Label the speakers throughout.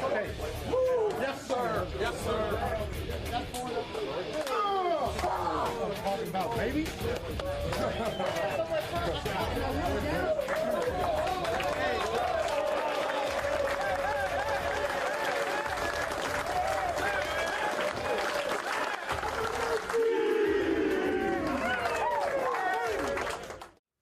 Speaker 1: Okay. Yes, sir. Yes, sir. Talking about baby.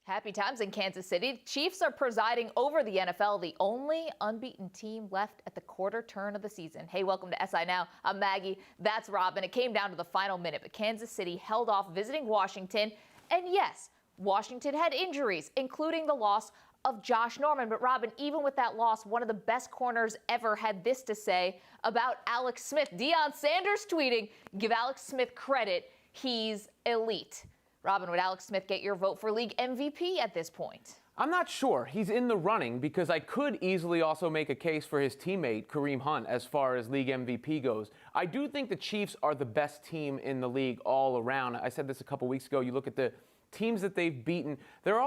Speaker 2: Happy times in Kansas City. Chiefs are presiding over the NFL, the only unbeaten team left at the quarter turn of the season. Hey, welcome to SI Now. I'm Maggie. That's Robin. It came down to the final minute, but Kansas City held off visiting Washington. And yes, Washington had injuries, including the loss of Josh Norman. But Robin, even with that loss, one of the best corners ever had this to say about Alex Smith. Deion Sanders tweeting, give Alex Smith credit. He's elite. Robin, would Alex Smith get your vote for league MVP at this point?
Speaker 3: I'm not sure. He's in the running because I could easily also make a case for his teammate, Kareem Hunt, as far as league MVP goes. I do think the Chiefs are the best team in the league all around. I said this a couple weeks ago. You look at the teams that they've beaten. Their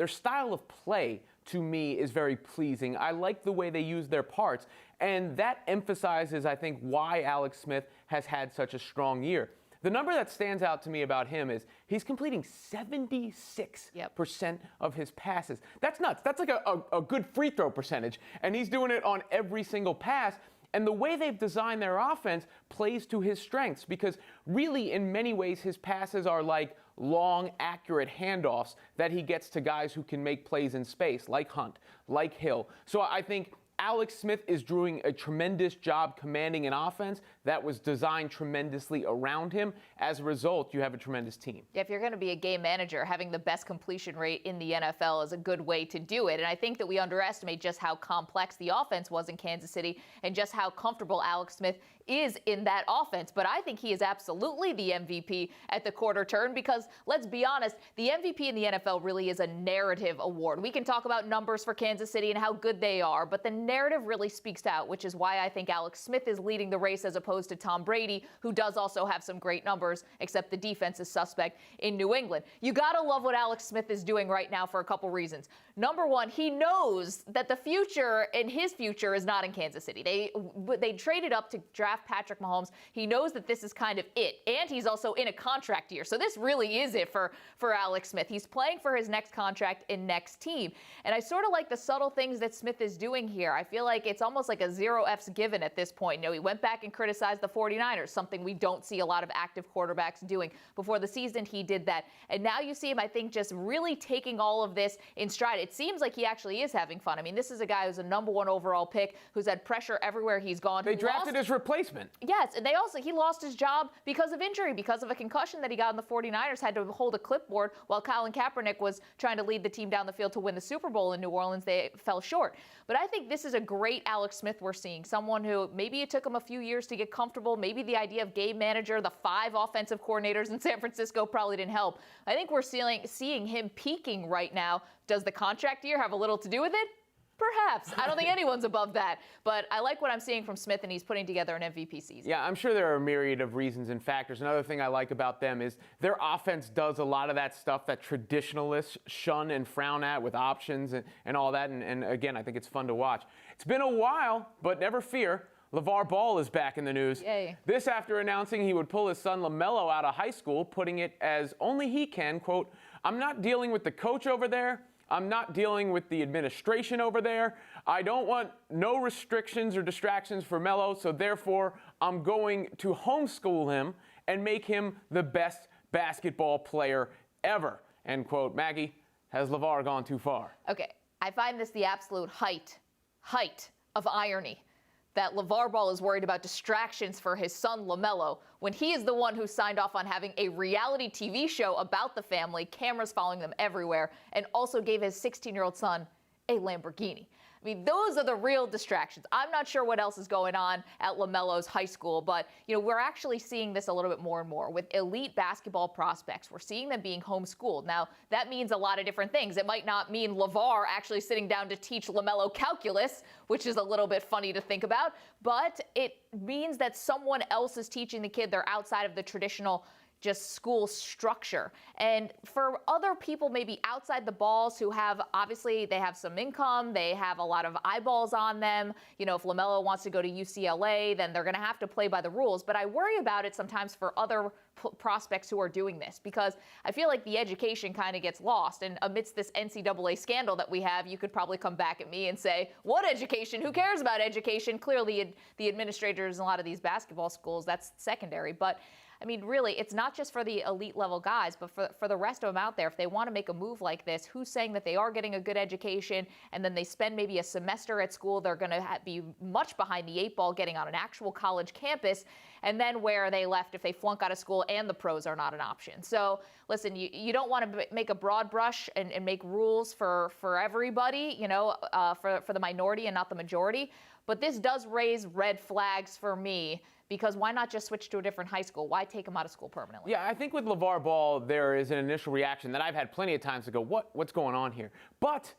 Speaker 3: style of play, to me, is very pleasing. I like the way they use their parts, and that emphasizes, I think, why Alex Smith has had such a strong year. The number that stands out to me about him is he's completing 76% of his passes. That's nuts. That's like a good free throw percentage, and he's doing it on every single pass. And the way they've designed their offense plays to his strengths because really, in many ways, his passes are like long, accurate handoffs that he gets to guys who can make plays in space, like Hunt, like Hill. So I think Alex Smith is doing a tremendous job commanding an offense that was designed tremendously around him. As a result, you have a tremendous team.
Speaker 2: Yeah, if you're going to be a game manager, having the best completion rate in the NFL is a good way to do it. And I think that we underestimate just how complex the offense was in Kansas City and just how comfortable Alex Smith is in that offense. But I think he is absolutely the MVP at the quarter turn because, let's be honest, the MVP in the NFL really is a narrative award. We can talk about numbers for Kansas City and how good they are, but the narrative really speaks out, which is why I think Alex Smith is leading the race as opposed to Tom Brady, who does also have some great numbers, except the defense is suspect in New England. You gotta love what Alex Smith is doing right now for a couple reasons. Number one, he knows that the future and his future is not in Kansas City. They traded up to draft Patrick Mahomes. He knows that this is kind of it, and he's also in a contract year. So this really is it for Alex Smith. He's playing for his next contract and next team. And I sort of like the subtle things that Smith is doing here. I feel like it's almost like a 0 F's given at this point. You know, he went back and criticized the 49ers, something we don't see a lot of active quarterbacks doing. Before the season, he did that. And now you see him, I think, just really taking all of this in stride. It seems like he actually is having fun. I mean, this is a guy who's a #1 overall pick, who's had pressure everywhere he's gone.
Speaker 3: They drafted his replacement.
Speaker 2: Yes, and he lost his job because of injury, because of a concussion that he got in the 49ers, had to hold a clipboard while Colin Kaepernick was trying to lead the team down the field to win the Super Bowl in New Orleans. They fell short. But I think this is a great Alex Smith we're seeing, someone who maybe it took him a few years to get comfortable. Maybe the idea of game manager, the 5 offensive coordinators in San Francisco probably didn't help. I think we're seeing him peaking right now. Does the contract year have a little to do with it? Perhaps. I don't think anyone's above that. But I like what I'm seeing from Smith, and he's putting together an MVP season.
Speaker 3: Yeah, I'm sure there are a myriad of reasons and factors. Another thing I like about them is their offense does a lot of that stuff that traditionalists shun and frown at with options and all that. And again, I think it's fun to watch. It's been a while, but never fear. LaVar Ball is back in the news.
Speaker 2: Yay.
Speaker 3: This after announcing he would pull his son LaMelo out of high school, putting it as only he can, quote, "I'm not dealing with the coach over there. I'm not dealing with the administration over there. I don't want no restrictions or distractions for Melo, so therefore I'm going to homeschool him and make him the best basketball player ever." End quote. Maggie, has LaVar gone too far?
Speaker 2: Okay, I find this the absolute height of irony that LaVar Ball is worried about distractions for his son LaMelo when he is the one who signed off on having a reality TV show about the family, cameras following them everywhere, and also gave his 16-year-old son a Lamborghini. I mean, those are the real distractions. I'm not sure what else is going on at LaMelo's high school, but, we're actually seeing this a little bit more and more with elite basketball prospects. We're seeing them being homeschooled. Now, that means a lot of different things. It might not mean LaVar actually sitting down to teach LaMelo calculus, which is a little bit funny to think about, but it means that someone else is teaching the kid. They're outside of the traditional just school structure. And for other people maybe outside the balls who have, obviously they have some income, they have a lot of eyeballs on them. You know, if LaMelo wants to go to UCLA, then they're going to have to play by the rules. But I worry about it sometimes for other prospects who are doing this, because I feel like the education kind of gets lost. And amidst this NCAA scandal that we have, you could probably come back at me and say, what education? Who cares about education? Clearly, the administrators in a lot of these basketball schools, that's secondary. But I mean, really, it's not just for the elite level guys, but for the rest of them out there. If they want to make a move like this, who's saying that they are getting a good education and then they spend maybe a semester at school, they're going to be much behind the eight ball getting on an actual college campus, and then where are they left if they flunk out of school and the pros are not an option? So listen, you don't want to make a broad brush and make rules for everybody, you know, for the minority and not the majority. But this does raise red flags for me, because why not just switch to a different high school? Why take him out of school permanently?
Speaker 3: Yeah, I think with LaVar Ball, there is an initial reaction that I've had plenty of times to go, what's going on here? But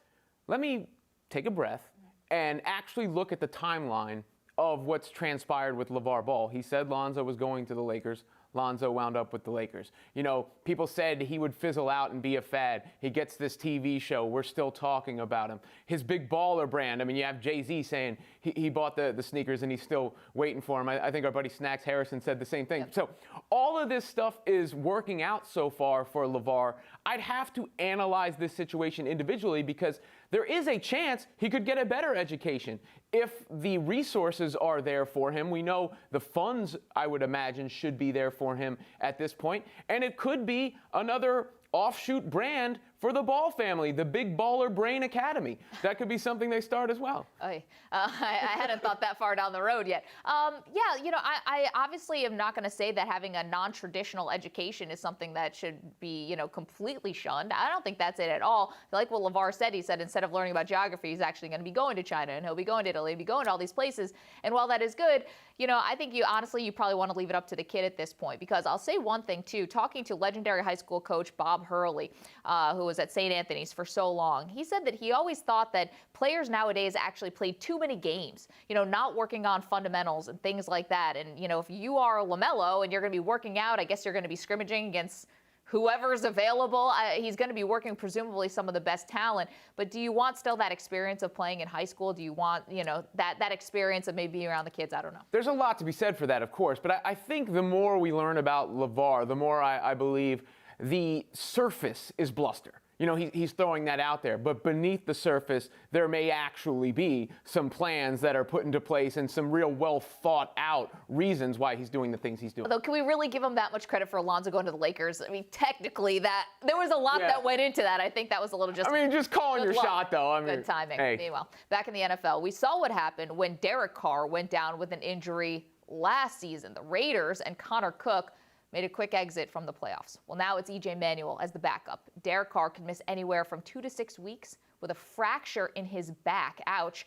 Speaker 3: let me take a breath and actually look at the timeline of what's transpired with LaVar Ball. He said Lonzo was going to the Lakers. Lonzo wound up with the Lakers. You know, people said he would fizzle out and be a fad. He gets this TV show. We're still talking about him. His big baller brand. I mean, you have Jay-Z saying he bought the sneakers and he's still waiting for him. I think our buddy Snacks Harrison said the same thing. Yep. So all of this stuff is working out so far for LaVar. I'd have to analyze this situation individually, because there is a chance he could get a better education if the resources are there for him. We know the funds, I would imagine, should be there for him at this point. And it could be another offshoot brand for the Ball family, the Big Baller Brain Academy. That could be something they start as well.
Speaker 2: I hadn't thought that far down the road yet. Yeah, you know, I obviously am not going to say that having a non-traditional education is something that should be, you know, completely shunned. I don't think that's it at all. Like what LaVar said, he said instead of learning about geography, he's actually going to be going to China, and he'll be going to Italy, he'll be going to all these places. And while that is good, you know, I think you probably want to leave it up to the kid at this point, because I'll say one thing too, talking to legendary high school coach Bob Hurley, who was at St. Anthony's for so long, he said that he always thought that players nowadays actually played too many games, you know, not working on fundamentals and things like that. And, you know, if you are LaMelo and you're going to be working out, I guess you're going to be scrimmaging against whoever's available. He's going to be working presumably some of the best talent. But do you want still that experience of playing in high school? Do you want, you know, that experience of maybe around the kids? I don't know. There's
Speaker 3: a lot to be said for that, of course. But I think the more we learn about LaVar, the more I believe the surface is bluster. You know, he's throwing that out there. But beneath the surface, there may actually be some plans that are put into place and some real well thought out reasons why he's doing the things he's doing.
Speaker 2: Although, can we really give him that much credit for Alonzo going to the Lakers? I mean, technically, there was a lot that went into that. I think that was a little just.
Speaker 3: I mean, just calling your shot, though. I mean,
Speaker 2: good timing.
Speaker 3: Hey.
Speaker 2: Meanwhile, back in the NFL, we saw what happened when Derek Carr went down with an injury last season. The Raiders and Connor Cook made a quick exit from the playoffs. Well, now it's EJ Manuel as the backup. Derek Carr could miss anywhere from 2 to 6 weeks with a fracture in his back. Ouch.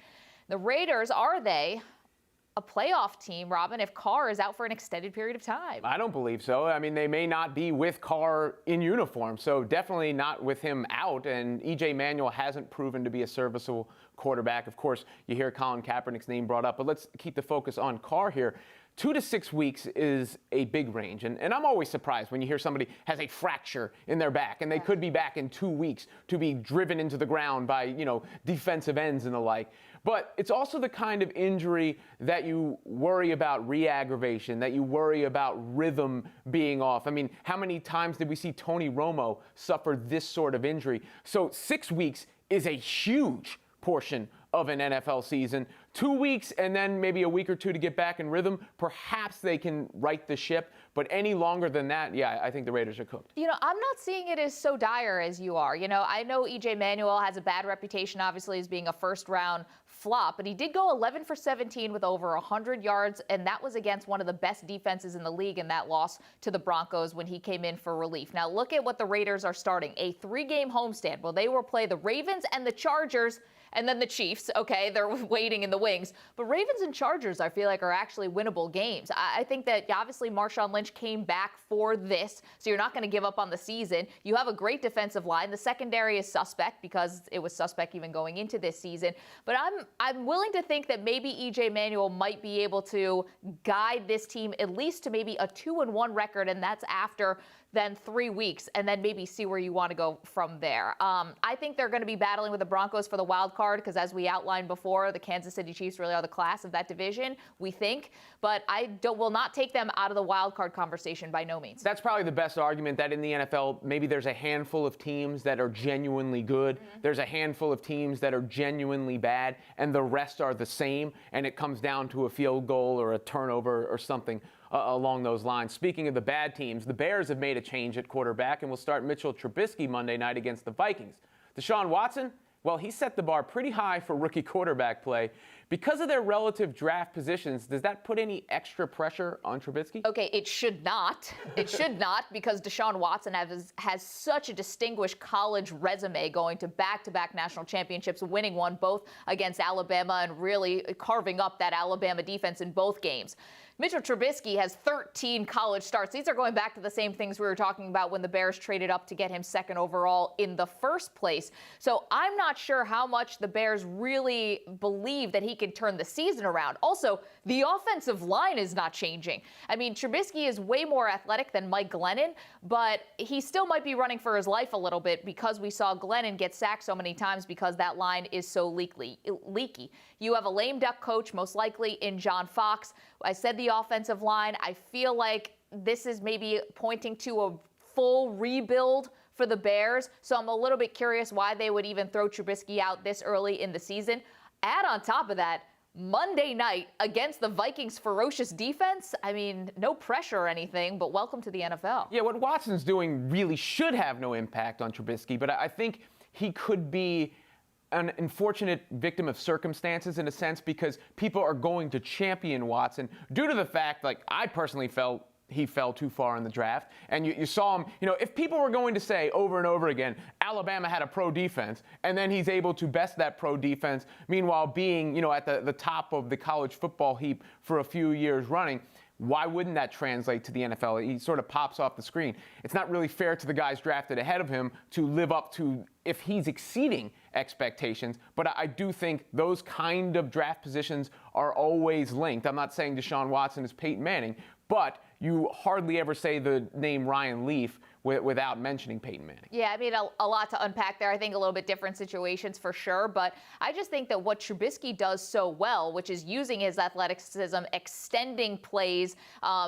Speaker 2: The Raiders, are they a playoff team, Robin, if Carr is out for an extended period of time?
Speaker 3: I don't believe so. I mean, they may not be with Carr in uniform, so definitely not with him out. And EJ Manuel hasn't proven to be a serviceable quarterback. Of course, you hear Colin Kaepernick's name brought up, but let's keep the focus on Carr here. 2 to 6 weeks is a big range. And I'm always surprised when you hear somebody has a fracture in their back and they could be back in 2 weeks to be driven into the ground by, you know, defensive ends and the like. But it's also the kind of injury that you worry about re-aggravation, that you worry about rhythm being off. I mean, how many times did we see Tony Romo suffer this sort of injury? So 6 weeks is a huge portion of an NFL season. 2 weeks and then maybe a week or two to get back in rhythm, perhaps they can right the ship. But any longer than that, yeah, I think the Raiders are cooked.
Speaker 2: You know, I'm not seeing it as so dire as you are. You know, I know EJ Manuel has a bad reputation, obviously, as being a first-round flop, but he did go 11 for 17 with over 100 yards, and that was against one of the best defenses in the league in that loss to the Broncos when he came in for relief. Now, look at what the Raiders are starting. A 3-game homestand. Well, they will play the Ravens and the Chargers, and then the Chiefs. Okay, they're waiting in the wings. But Ravens and Chargers, I feel like, are actually winnable games. I think that obviously Marshawn Lynch came back for this, so you're not going to give up on the season. You have a great defensive line. The secondary is suspect because it was suspect even going into this season. But I'm willing to think that maybe EJ Manuel might be able to guide this team at least to maybe a 2-1 record, and that's after then 3 weeks, and then maybe see where you want to go from there. I think they're going to be battling with the Broncos for the wild card because, as we outlined before, the Kansas City Chiefs really are the class of that division, we think. But I will not take them out of the wild card conversation by no means.
Speaker 3: That's probably the best argument, that in the NFL, maybe there's a handful of teams that are genuinely good. There's a handful of teams that are genuinely bad, and the rest are the same, and it comes down to a field goal or a turnover or something along those lines. Speaking of the bad teams, the Bears have made a change at quarterback and will start Mitchell Trubisky Monday night against the Vikings. Deshaun Watson, well, he set the bar pretty high for rookie quarterback play. Because of their relative draft positions, does that put any extra pressure on Trubisky?
Speaker 2: Okay, it should not. It should not, because Deshaun Watson has such a distinguished college resume, going to back-to-back national championships, winning one both against Alabama and really carving up that Alabama defense in both games. Mitchell Trubisky has 13 college starts. These are going back to the same things we were talking about when the Bears traded up to get him second overall in the first place. So I'm not sure how much the Bears really believe that he can turn the season around. Also, the offensive line is not changing. I mean, Trubisky is way more athletic than Mike Glennon, but he still might be running for his life a little bit because we saw Glennon get sacked so many times because that line is so leaky. You have a lame duck coach, most likely in John Fox. I said the offensive line. I feel like this is maybe pointing to a full rebuild for the Bears. So I'm a little bit curious why they would even throw Trubisky out this early in the season. Add on top of that, Monday night against the Vikings' ferocious defense. I mean, no pressure or anything, but welcome to the NFL.
Speaker 3: Yeah, what Watson's doing really should have no impact on Trubisky, but I think he could be an unfortunate victim of circumstances in a sense, because people are going to champion Watson due to the fact, like, I personally felt he fell too far in the draft. And you saw him, if people were going to say over and over again, Alabama had a pro defense, and then he's able to best that pro defense, meanwhile being, at the top of the college football heap for a few years running, why wouldn't that translate to the NFL? He sort of pops off the screen. It's not really fair to the guys drafted ahead of him to live up to, if he's exceeding expectations. But I do think those kind of draft positions are always linked. I'm not saying Deshaun Watson is Peyton Manning, but you hardly ever say the name Ryan Leaf without mentioning Peyton Manning.
Speaker 2: Yeah, I mean, a lot to unpack there. I think a little bit different situations for sure, but I just think that what Trubisky does so well, which is using his athleticism, extending plays,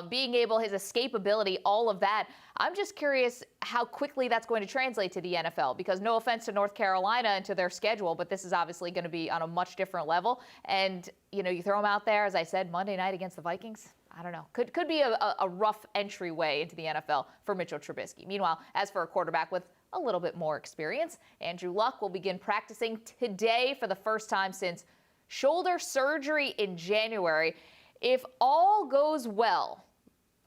Speaker 2: being able, his escapability, all of that, I'm just curious how quickly that's going to translate to the NFL, because no offense to North Carolina and to their schedule, but this is obviously going to be on a much different level. And, you throw him out there, as I said, Monday night against the Vikings. I don't know. Could be a rough entryway into the NFL for Mitchell Trubisky. Meanwhile, as for a quarterback with a little bit more experience, Andrew Luck will begin practicing today for the first time since shoulder surgery in January. If all goes well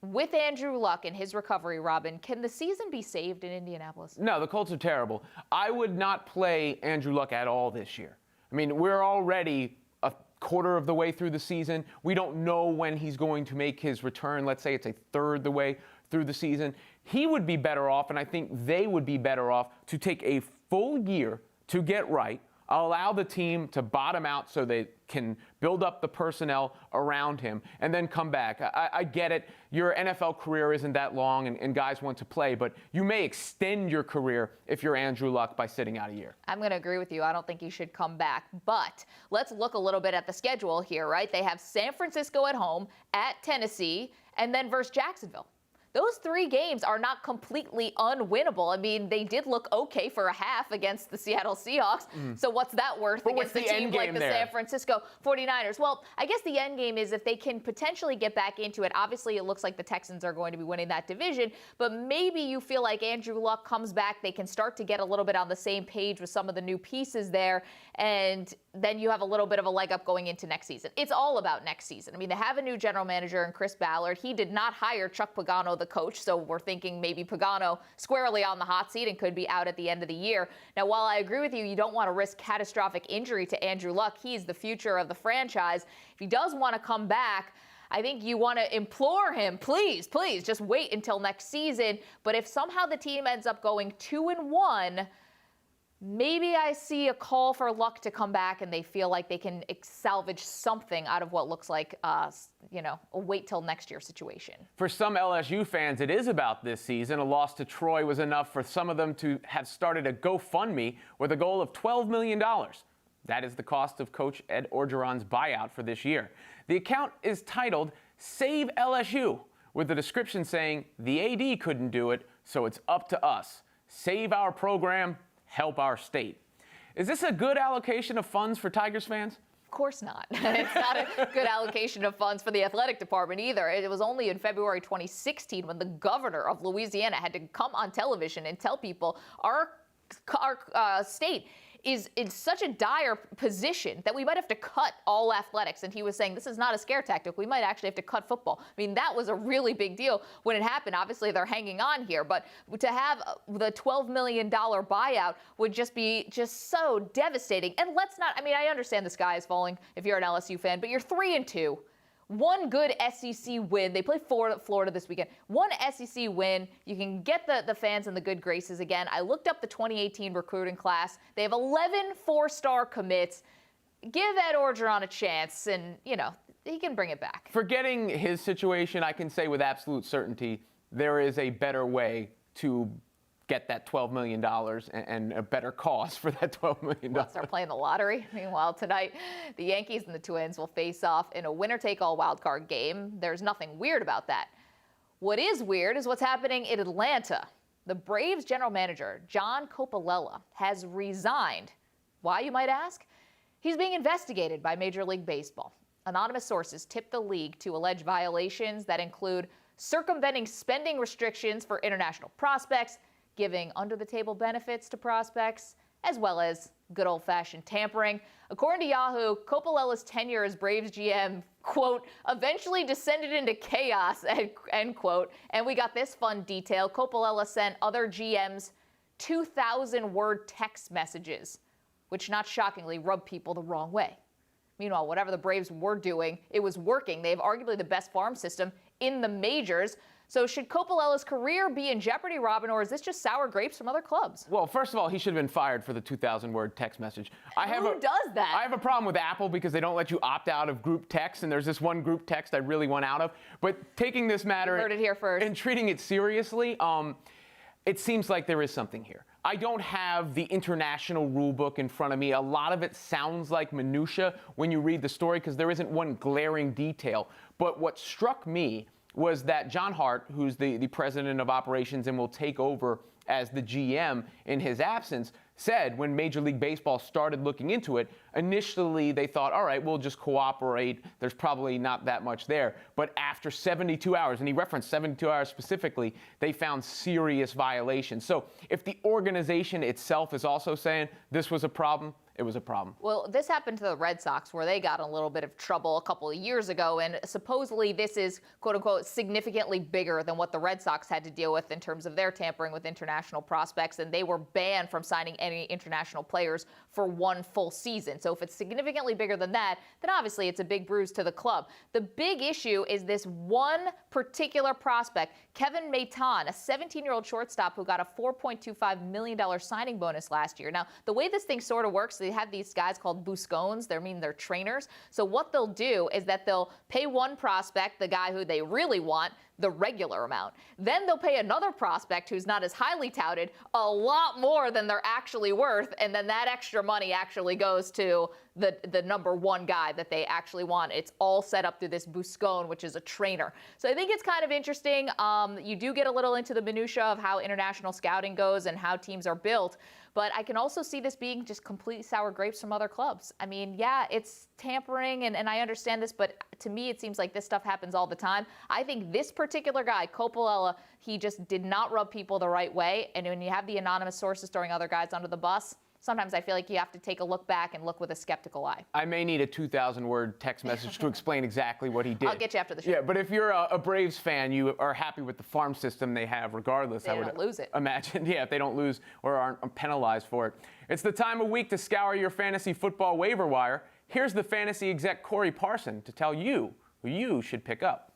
Speaker 2: with Andrew Luck and his recovery, Robin, can the season be saved in Indianapolis?
Speaker 3: No, the Colts are terrible. I would not play Andrew Luck at all this year. I mean, we're already a quarter of the way through the season. We don't know when he's going to make his return. Let's say it's a third the way through the season. He would be better off, and I think they would be better off, to take a full year to get right, allow the team to bottom out so they can build up the personnel around him, and then come back. I get it. Your NFL career isn't that long, and guys want to play, but you may extend your career if you're Andrew Luck by sitting out a year.
Speaker 2: I'm going to agree with you. I don't think he should come back. But let's look a little bit at the schedule here, right? They have San Francisco at home, at Tennessee, and then versus Jacksonville. Those 3 games are not completely unwinnable. I mean, they did look okay for a half against the Seattle Seahawks. So what's that worth against a team like the San Francisco 49ers? Well, I guess the end game is if they can potentially get back into it. Obviously, it looks like the Texans are going to be winning that division, but maybe you feel like Andrew Luck comes back. They can start to get a little bit on the same page with some of the new pieces there, and then you have a little bit of a leg up going into next season. It's all about next season. I mean, they have a new general manager in Chris Ballard. He did not hire Chuck Pagano, the coach, so we're thinking maybe Pagano squarely on the hot seat and could be out at the end of the year. Now, while I agree with you, you don't want to risk catastrophic injury to Andrew Luck. He's the future of the franchise. If he does want to come back, I think you want to implore him, please, just wait until next season. But if somehow the team ends up going 2-1, Maybe I see a call for Luck to come back and they feel like they can salvage something out of what looks like, a wait till next year situation.
Speaker 3: For some LSU fans, it is about this season. A loss to Troy was enough for some of them to have started a GoFundMe with a goal of $12 million. That is the cost of Coach Ed Orgeron's buyout for this year. The account is titled Save LSU, with the description saying, the AD couldn't do it, so it's up to us. Save our program, help our state. Is this a good allocation of funds for Tigers fans?
Speaker 2: Of course not. It's not a good allocation of funds for the athletic department either. It was only in February 2016 when the governor of Louisiana had to come on television and tell people our state is in such a dire position that we might have to cut all athletics. And he was saying, this is not a scare tactic. We might actually have to cut football. I mean, that was a really big deal when it happened. Obviously, they're hanging on here. But to have the $12 million buyout would just be so devastating. And I understand the sky is falling if you're an LSU fan, but you're 3-2. One good SEC win. They play Florida this weekend. One SEC win. You can get the fans in the good graces again. I looked up the 2018 recruiting class. They have 11 four-star commits. Give Ed Orgeron a chance, and, he can bring it back. Forgetting
Speaker 3: his situation, I can say with absolute certainty there is a better way to get that $12 million and a better cause for that $12 million.
Speaker 2: Let's start playing the lottery. Meanwhile, tonight, the Yankees and the Twins will face off in a winner-take-all wildcard game. There's nothing weird about that. What is weird is what's happening in Atlanta. The Braves general manager, John Coppolella, has resigned. Why, you might ask? He's being investigated by Major League Baseball. Anonymous sources tip the league to alleged violations that include circumventing spending restrictions for international prospects, giving under-the-table benefits to prospects, as well as good old-fashioned tampering. According to Yahoo, Coppolella's tenure as Braves GM, quote, eventually descended into chaos, end quote. And we got this fun detail. Coppolella sent other GMs 2,000-word text messages, which not shockingly rubbed people the wrong way. Meanwhile, whatever the Braves were doing, it was working. They have arguably the best farm system in the majors. So should Coppolella's career be in jeopardy, Robin, or is this just sour grapes from other clubs?
Speaker 3: Well, first of all, he should have been fired for the 2,000-word text message.
Speaker 2: Who does that?
Speaker 3: I have a problem with Apple because they don't let you opt out of group text, and there's this one group text I really want out of. But taking this matter
Speaker 2: heard it here first.
Speaker 3: And treating it seriously, it seems like there is something here. I don't have the international rule book in front of me. A lot of it sounds like minutia when you read the story because there isn't one glaring detail. But what struck me was that John Hart, who's the president of operations and will take over as the GM in his absence, said when Major League Baseball started looking into it, initially they thought, all right, we'll just cooperate. There's probably not that much there. But after 72 hours, and he referenced 72 hours specifically, they found serious violations. So if the organization itself is also saying this was a problem, it was a problem.
Speaker 2: Well, this happened to the Red Sox where they got in a little bit of trouble a couple of years ago, and supposedly this is, quote unquote, significantly bigger than what the Red Sox had to deal with in terms of their tampering with international prospects, and they were banned from signing any international players for one full season. So if it's significantly bigger than that, then obviously it's a big bruise to the club. The big issue is this one particular prospect, Kevin Maitan, a 17-year-old shortstop who got a $4.25 million signing bonus last year. Now, the way this thing sort of works, they have these guys called buscones. They're trainers. So what they'll do is that they'll pay one prospect, the guy who they really want, the regular amount. Then they'll pay another prospect who's not as highly touted a lot more than they're actually worth, and then that extra money actually goes to the number one guy that they actually want. It's all set up through this buscone, which is a trainer. So I think it's kind of interesting. You do get a little into the minutia of how international scouting goes and how teams are built, but I can also see this being just complete sour grapes from other clubs. I mean, yeah, it's tampering, and I understand this, but to me it seems like this stuff happens all the time. I think this particular guy, Coppolella, he just did not rub people the right way, and when you have the anonymous sources throwing other guys under the bus, sometimes I feel like you have to take a look back and look with a skeptical eye.
Speaker 3: I may need a 2,000-word text message to explain exactly what he did.
Speaker 2: I'll get you after the show.
Speaker 3: Yeah, but if you're a Braves fan, you are happy with the farm system they have regardless.
Speaker 2: They don't lose it.
Speaker 3: Imagine, yeah, if they don't lose or aren't penalized for it. It's the time of week to scour your fantasy football waiver wire. Here's the fantasy exec Corey Parson to tell you who you should pick up.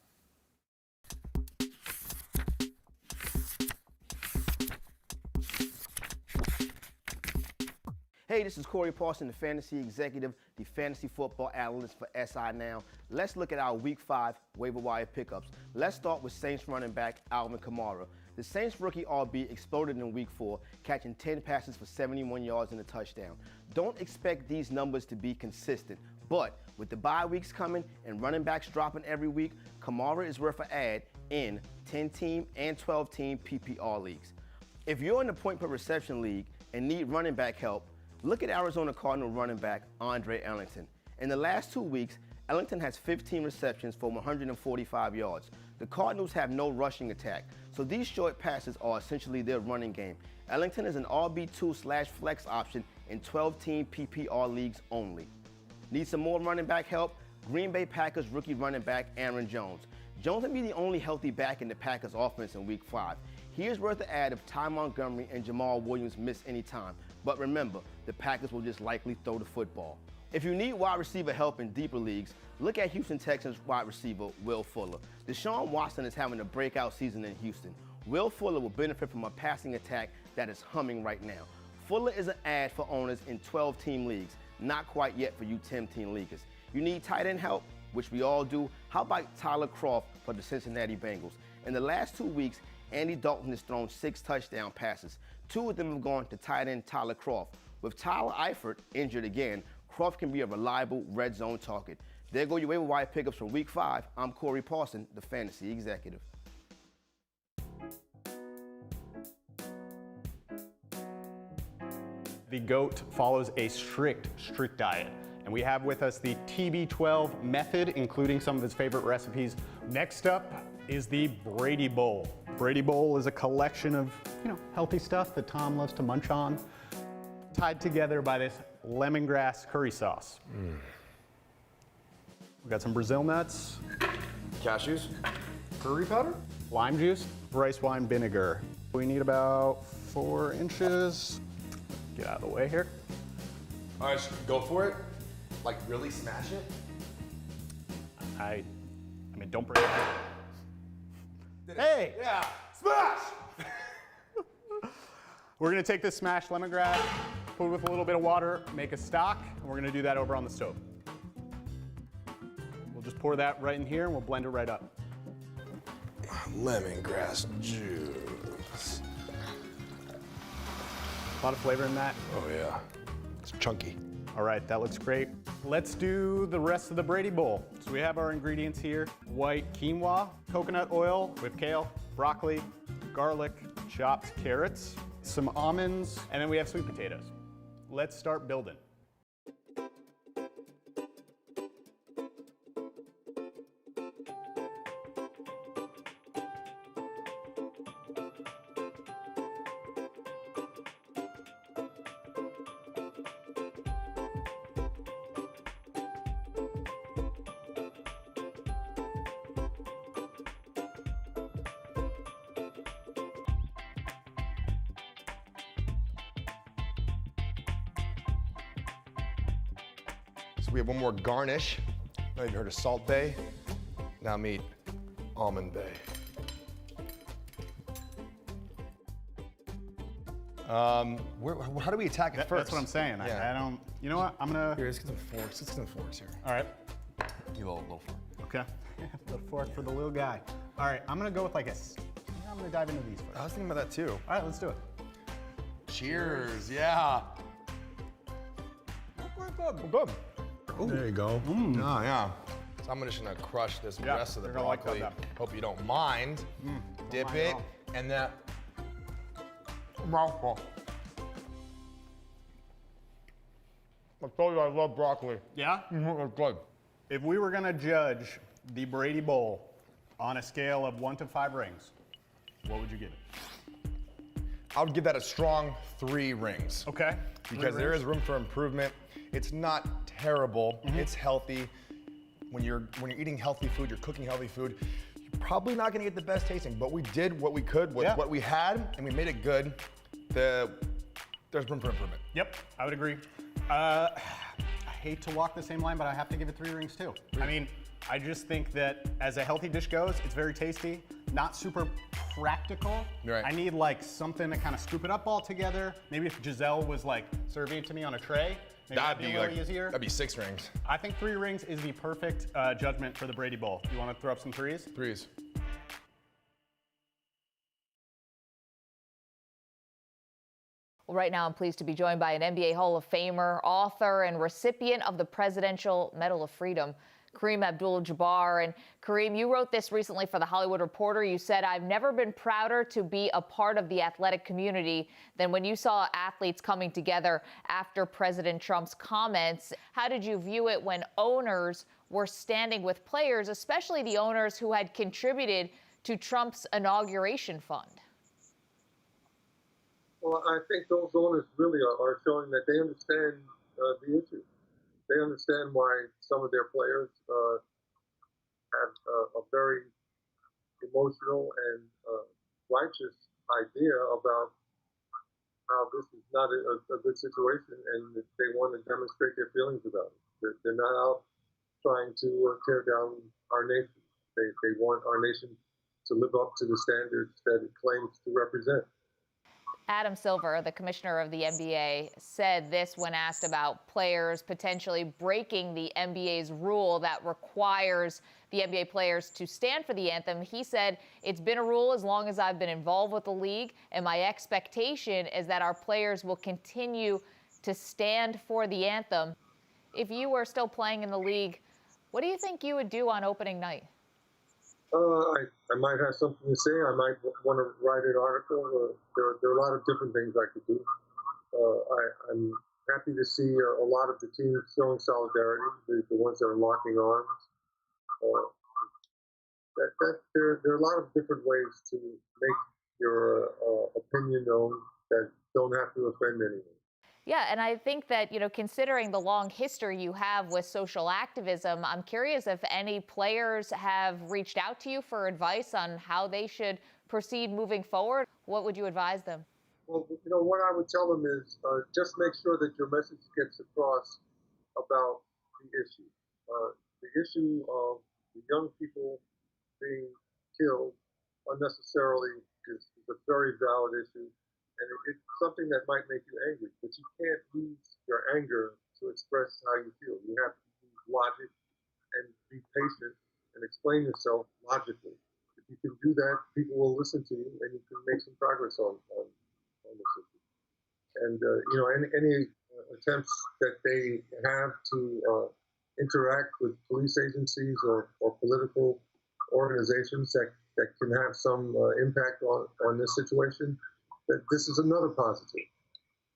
Speaker 4: Hey, this is Corey Parson, the fantasy executive, the fantasy football analyst for SI Now. Let's look at our Week 5 waiver wire pickups. Let's start with Saints running back Alvin Kamara. The Saints rookie RB exploded in Week 4, catching 10 passes for 71 yards and a touchdown. Don't expect these numbers to be consistent, but with the bye weeks coming and running backs dropping every week, Kamara is worth an add in 10-team and 12-team PPR leagues. If you're in the point per reception league and need running back help, look at Arizona Cardinal running back Andre Ellington. In the last 2 weeks, Ellington has 15 receptions for 145 yards. The Cardinals have no rushing attack, so these short passes are essentially their running game. Ellington is an RB2/flex option in 12-team PPR leagues only. Need some more running back help? Green Bay Packers rookie running back Aaron Jones. Jones will be the only healthy back in the Packers offense in Week 5. He is worth the add if Ty Montgomery and Jamal Williams miss any time. But remember, the Packers will just likely throw the football. If you need wide receiver help in deeper leagues, look at Houston Texans wide receiver Will Fuller. Deshaun Watson is having a breakout season in Houston. Will Fuller will benefit from a passing attack that is humming right now. Fuller is an add for owners in 12-team leagues, not quite yet for you 10-team leaguers. You need tight end help, which we all do. How about Tyler Kroft for the Cincinnati Bengals? In the last 2 weeks, Andy Dalton has thrown 6 touchdown passes. 2 of them have gone to tight end Tyler Kroft. With Tyler Eifert injured again, Kroft can be a reliable red zone target. There go your waiver wire pickups from Week 5. I'm Corey Parson, the fantasy executive.
Speaker 5: The GOAT follows a strict diet. And we have with us the TB12 method, including some of his favorite recipes. Next up is the Brady Bowl. Brady Bowl is a collection of, healthy stuff that Tom loves to munch on, tied together by this lemongrass curry sauce. We got some Brazil nuts,
Speaker 1: Cashews. Curry powder.
Speaker 5: lime juice, rice wine vinegar. We need about 4 inches. Get out of the way here.
Speaker 1: All right, go for it. Like really smash it.
Speaker 5: I mean, don't break it. Hey!
Speaker 1: Yeah, smash!
Speaker 5: We're gonna take this smashed lemongrass, put it with a little bit of water, make a stock, and we're gonna do that over on the stove. We'll just pour that right in here and we'll blend it right up.
Speaker 1: Lemongrass juice.
Speaker 5: A lot of flavor in that.
Speaker 1: Oh yeah, it's chunky.
Speaker 5: All right, that looks great. Let's do the rest of the Brady Bowl. So we have our ingredients here: white quinoa, coconut oil with kale, broccoli, garlic, chopped carrots, some almonds, and then we have sweet potatoes. Let's start building.
Speaker 1: So we have one more garnish. Now you've heard of Salt Bay. Now meet Almond Bay. How do we attack it first?
Speaker 5: That's what I'm saying.
Speaker 1: Yeah.
Speaker 5: I don't, you know what? I'm gonna.
Speaker 1: Here, let's get some forks. Let's get some forks here.
Speaker 5: All right.
Speaker 1: You little fork.
Speaker 5: Okay. Little fork for the little guy. All right, I'm gonna go with I'm gonna dive into these first.
Speaker 1: I was thinking about that too.
Speaker 5: All right, let's do it.
Speaker 1: Cheers, yeah. Good. There you go. Oh, yeah. So I'm just gonna crush this rest of the
Speaker 5: you're gonna like
Speaker 1: broccoli.
Speaker 5: that.
Speaker 1: Hope you don't mind. Dip
Speaker 5: mind
Speaker 1: it,
Speaker 5: at all.
Speaker 1: and that mouthful. I told you I love broccoli.
Speaker 5: Yeah?
Speaker 1: It's good.
Speaker 5: If we were gonna judge the Brady Bowl on a scale of 1 to 5 rings, what would you give it?
Speaker 1: I would give that a strong 3 rings.
Speaker 5: Okay.
Speaker 1: Because there is room for improvement. It's not terrible. It's healthy. When you're eating healthy food, you're cooking healthy food, you're probably not gonna get the best tasting, but we did what we could with what we had, and we made it good. There's room for improvement.
Speaker 5: Yep, I would agree. I hate to walk the same line, but I have to give it 3 rings too. I mean, I just think that as a healthy dish goes, it's very tasty, not super practical.
Speaker 1: Right.
Speaker 5: I need like something to kind of scoop it up all together. Maybe if Giselle was like serving it to me on a tray, maybe that'd be a little easier.
Speaker 1: That'd be 6 rings.
Speaker 5: I think 3 rings is the perfect judgment for the Brady Bowl. You want to throw up some threes?
Speaker 1: 3s.
Speaker 2: Well, right now, I'm pleased to be joined by an NBA Hall of Famer, author, and recipient of the Presidential Medal of Freedom, Kareem Abdul-Jabbar. And Kareem, you wrote this recently for The Hollywood Reporter. You said, "I've never been prouder to be a part of the athletic community than when you saw athletes coming together after President Trump's comments." How did you view it when owners were standing with players, especially the owners who had contributed to Trump's inauguration fund?
Speaker 6: Well, I think those owners really are showing that they understand the issue. They understand why some of their players have a very emotional and righteous idea about how this is not a good situation, and that they want to demonstrate their feelings about it. They're not out trying to tear down our nation. They want our nation to live up to the standards that it claims to represent.
Speaker 2: Adam Silver, the commissioner of the NBA, said this when asked about players potentially breaking the NBA's rule that requires the NBA players to stand for the anthem. He said, "It's been a rule as long as I've been involved with the league, and my expectation is that our players will continue to stand for the anthem." If you were still playing in the league, what do you think you would do on opening night?
Speaker 6: I might have something to say. I might want to write an article. There are a lot of different things I could do. I'm happy to see a lot of the teams showing solidarity, the ones that are locking arms. There are a lot of different ways to make your opinion known that don't have to offend anyone.
Speaker 2: Yeah, and I think that, considering the long history you have with social activism, I'm curious if any players have reached out to you for advice on how they should proceed moving forward. What would you advise them?
Speaker 6: Well, what I would tell them is just make sure that your message gets across about the issue. The issue of the young people being killed unnecessarily is a very valid issue. And it's something that might make you angry, but you can't use your anger to express how you feel. You have to use logic and be patient and explain yourself logically. If you can do that, people will listen to you, and you can make some progress on this issue. And any attempts that they have to interact with police agencies or political organizations that can have some impact on this situation, that this is another positive.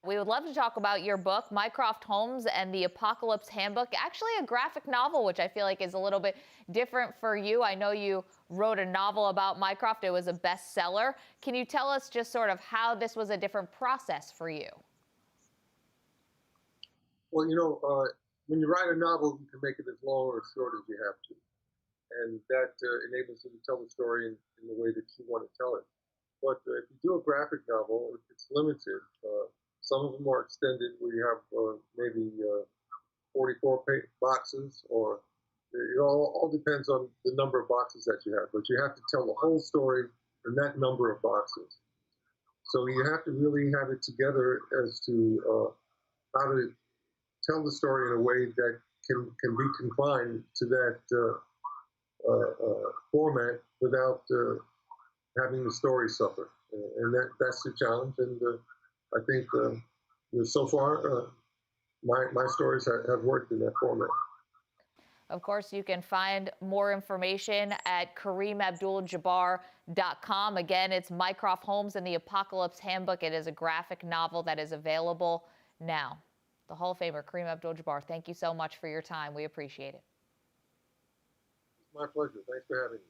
Speaker 2: We would love to talk about your book, Mycroft Holmes and the Apocalypse Handbook, actually a graphic novel, which I feel like is a little bit different for you. I know you wrote a novel about Mycroft. It was a bestseller. Can you tell us just sort of how this was a different process for you?
Speaker 6: Well, when you write a novel, you can make it as long or as short as you have to. And that enables you to tell the story in the way that you want to tell it. But if you do a graphic novel, it's limited. Some of them are extended, where you have maybe 44 boxes, or it all depends on the number of boxes that you have. But you have to tell the whole story in that number of boxes. So you have to really have it together as to how to tell the story in a way that can be confined to that format without having the story suffer, and that's the challenge. And I think so far my stories have worked in that format.
Speaker 2: Of course, you can find more information at KareemAbdulJabbar.com. Again, it's Mycroft Holmes and the Apocalypse Handbook. It is a graphic novel that is available now. The Hall of Famer, Kareem Abdul-Jabbar, thank you so much for your time. We appreciate it.
Speaker 6: It's my pleasure. Thanks for having me.